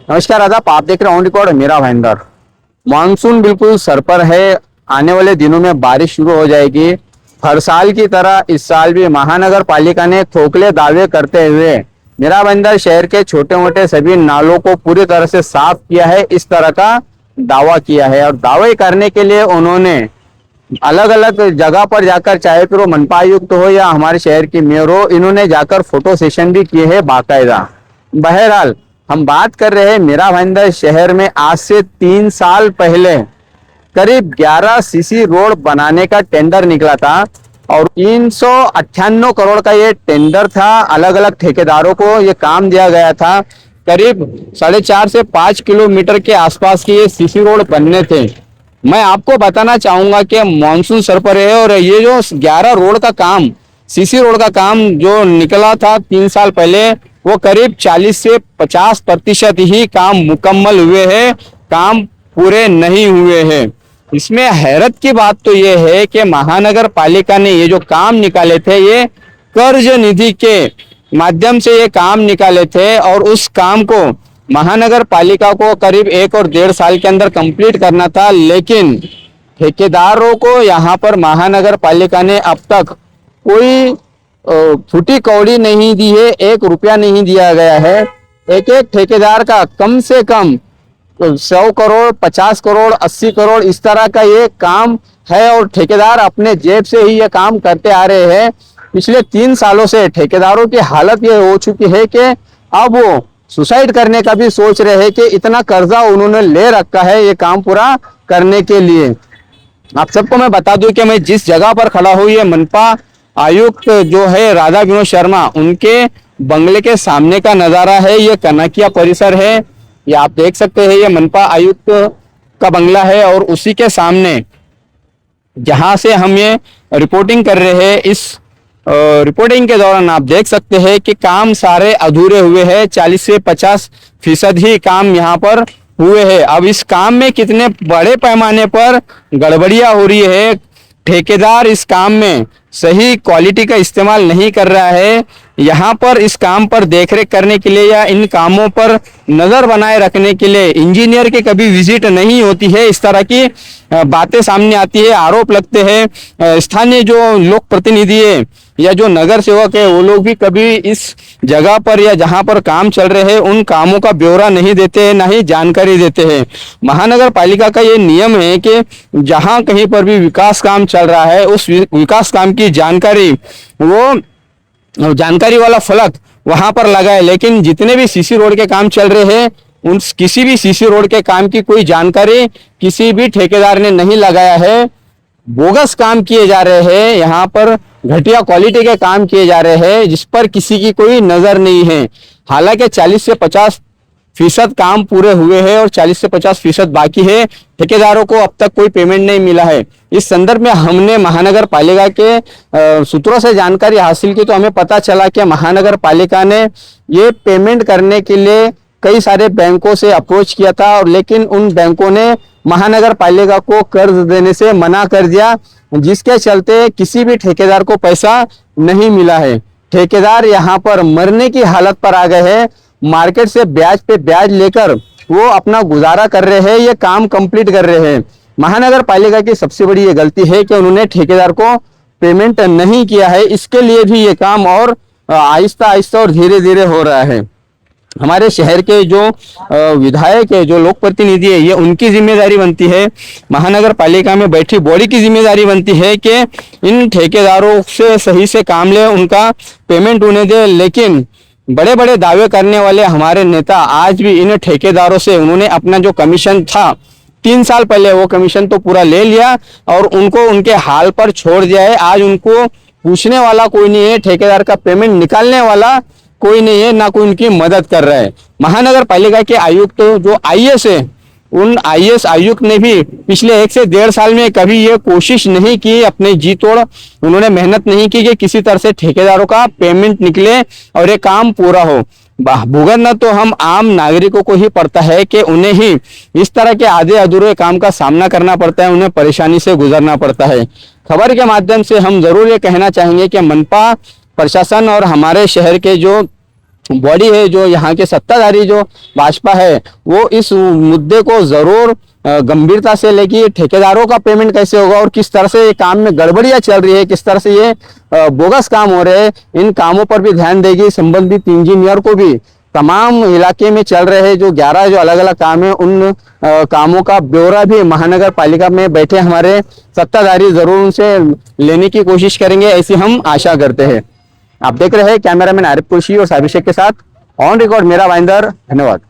नमस्कार आदाब, आप देख रहे हैं ऑन रिकॉर्ड मेरा भाईंदर। मानसून बिल्कुल सर पर है। आने वाले दिनों में बारिश शुरू हो जाएगी। हर साल की तरह इस साल भी महानगर पालिका ने खोखले दावे करते हुए मेरा भाईंदर शहर के छोटे मोटे सभी नालों को पूरी तरह से साफ किया है, इस तरह का दावा किया है। और दावे करने के लिए उन्होंने अलग अलग जगह पर जाकर, चाहे फिर वो मनपा आयुक्त हो या हमारे शहर की मेयर हो, इन्होंने जाकर फोटो सेशन भी किए हैं बाकायदा। बहरहाल हम बात कर रहे हैं मेरा भाईंदर शहर में आज से 3 साल पहले करीब 11 सीसी रोड बनाने का टेंडर निकला था और 398 करोड़ का ये टेंडर था। अलग अलग ठेकेदारों को ये काम दिया गया था। करीब 4.5 से 5 किलोमीटर के आसपास के ये सीसी रोड बनने थे। मैं आपको बताना चाहूंगा कि मानसून सर पर है और ये जो 11 रोड का काम, सीसी रोड का काम जो निकला था 3 साल पहले, वो करीब 40 से 50% ही काम मुकम्मल हुए हैं, काम पूरे नहीं हुए हैं। इसमें हैरत की बात तो ये है कि महानगर पालिका ने ये जो काम निकाले थे, ये कर्ज निधि के माध्यम से ये काम निकाले थे और उस काम को महानगर पालिका को करीब 1 और 1.5 साल के अंदर कंप्लीट करना था। लेकिन ठेकेदारों को यहाँ पर महानगर पालिका ने अब तक कोई फूटी कौड़ी नहीं दी है, 1 रुपया नहीं दिया गया है। एक एक ठेकेदार का कम से कम 100 करोड़, 50 करोड़, 80 करोड़ इस तरह का ये काम है और ठेकेदार अपने जेब से ही ये काम करते आ रहे हैं। पिछले 3 सालों से ठेकेदारों की हालत ये हो चुकी है कि अब वो सुसाइड करने का भी सोच रहे हैं कि इतना कर्जा उन्होंने ले रखा है ये काम पूरा करने के लिए। आप सबको मैं बता दूं कि मैं जिस जगह पर खड़ा हूँ, ये मनपा आयुक्त जो है राधा विनोद शर्मा, उनके बंगले के सामने का नजारा है। ये कनकिया परिसर है, ये आप देख सकते हैं। ये मनपा आयुक्त का बंगला है और उसी के सामने जहां से हम ये रिपोर्टिंग कर रहे हैं, इस रिपोर्टिंग के दौरान आप देख सकते हैं कि काम सारे अधूरे हुए हैं। 40 से 50% ही काम यहाँ पर हुए हैं। अब इस काम में कितने बड़े पैमाने पर गड़बड़ियां हो रही है, ठेकेदार इस काम में सही क्वालिटी का इस्तेमाल नहीं कर रहा है। यहाँ पर इस काम पर देखरेख करने के लिए या इन कामों पर नजर बनाए रखने के लिए इंजीनियर के कभी विजिट नहीं होती है। इस तरह की बातें सामने आती है, आरोप लगते हैं। स्थानीय जो लोक प्रतिनिधि है या जो नगर सेवक है, वो लोग भी कभी इस जगह पर या जहां पर काम चल रहे हैं उन कामों का ब्यौरा नहीं देते हैं, ना ही जानकारी देते हैं। महानगर पालिका का ये नियम है कि जहां कहीं पर भी विकास काम चल रहा है, उस विकास काम की जानकारी, वो जानकारी वाला फलक वहां पर लगा है। लेकिन जितने भी सीसी रोड के काम चल रहे हैं, उन किसी भी सीसी रोड के काम की कोई जानकारी किसी भी ठेकेदार ने नहीं लगाया है। बोगस काम किए जा रहे हैं, यहाँ पर घटिया क्वालिटी के काम किए जा रहे हैं, जिस पर किसी की कोई नजर नहीं है। हालांकि 40 से 50% काम पूरे हुए हैं और 40 से 50% बाकी है। ठेकेदारों को अब तक कोई पेमेंट नहीं मिला है। इस संदर्भ में हमने महानगर पालिका के सूत्रों से जानकारी हासिल की तो हमें पता चला कि महानगर पालिका ने ये पेमेंट करने के लिए कई सारे बैंकों से अप्रोच किया था और लेकिन उन बैंकों ने महानगर पालिका को कर्ज देने से मना कर दिया, जिसके चलते किसी भी ठेकेदार को पैसा नहीं मिला है। ठेकेदार यहाँ पर मरने की हालत पर आ गए हैं। मार्केट से ब्याज पे ब्याज लेकर वो अपना गुजारा कर रहे हैं, ये काम कंप्लीट कर रहे हैं। महानगर पालिका की सबसे बड़ी ये गलती है कि उन्होंने ठेकेदार को पेमेंट नहीं किया है। इसके लिए भी ये काम और आहिस्ता आहिस्ता और धीरे धीरे हो रहा है। हमारे शहर के जो विधायक है, जो लोक प्रतिनिधि है, ये उनकी जिम्मेदारी बनती है। महानगर पालिका में बैठी बॉडी की जिम्मेदारी बनती है कि इन ठेकेदारों से सही से काम ले, उनका पेमेंट उन्हें दे। लेकिन बड़े बड़े दावे करने वाले हमारे नेता आज भी इन ठेकेदारों से, उन्होंने अपना जो कमीशन था 3 साल पहले, वो कमीशन तो पूरा ले लिया और उनको उनके हाल पर छोड़ दिया है। आज उनको पूछने वाला कोई नहीं है, ठेकेदार का पेमेंट निकालने वाला कोई नहीं है, ना कोई उनकी मदद कर रहा है। महानगर पालिका के आयुक्त जो आईएएस है, उन आईएएस आयुक्त ने भी पिछले 1 से 1.5 साल में कभी ये कोशिश नहीं की, अपने जी तोड़ उन्होंने मेहनत नहीं की कि किसी तरह से ठेकेदारों का पेमेंट निकले और ये काम पूरा हो। भुगतना तो हम आम नागरिकों को ही पड़ता है कि उन्हें ही इस तरह के आधे अधूरे काम का सामना करना पड़ता है, उन्हें परेशानी से गुजरना पड़ता है। खबर के माध्यम से हम जरूर ये कहना चाहेंगे कि मनपा प्रशासन और हमारे शहर के जो बॉडी है, जो यहाँ के सत्ताधारी जो भाजपा है, वो इस मुद्दे को जरूर गंभीरता से लेके ठेकेदारों का पेमेंट कैसे होगा और किस तरह से ये काम में गड़बड़ियां चल रही है, किस तरह से ये बोगस काम हो रहे हैं, इन कामों पर भी ध्यान देगी। संबंधित इंजीनियर को भी तमाम इलाके में चल रहे जो 11 जो अलग अलग काम है, उन कामों का ब्यौरा भी महानगर पालिका में बैठे हमारे सत्ताधारी जरूर उनसे लेने की कोशिश करेंगे, ऐसी हम आशा करते हैं। आप देख रहे हैं कैमरामैन आरिफ कुर्शी और साबिशेख के साथ ऑन रिकॉर्ड मेरा भाईंदर। धन्यवाद।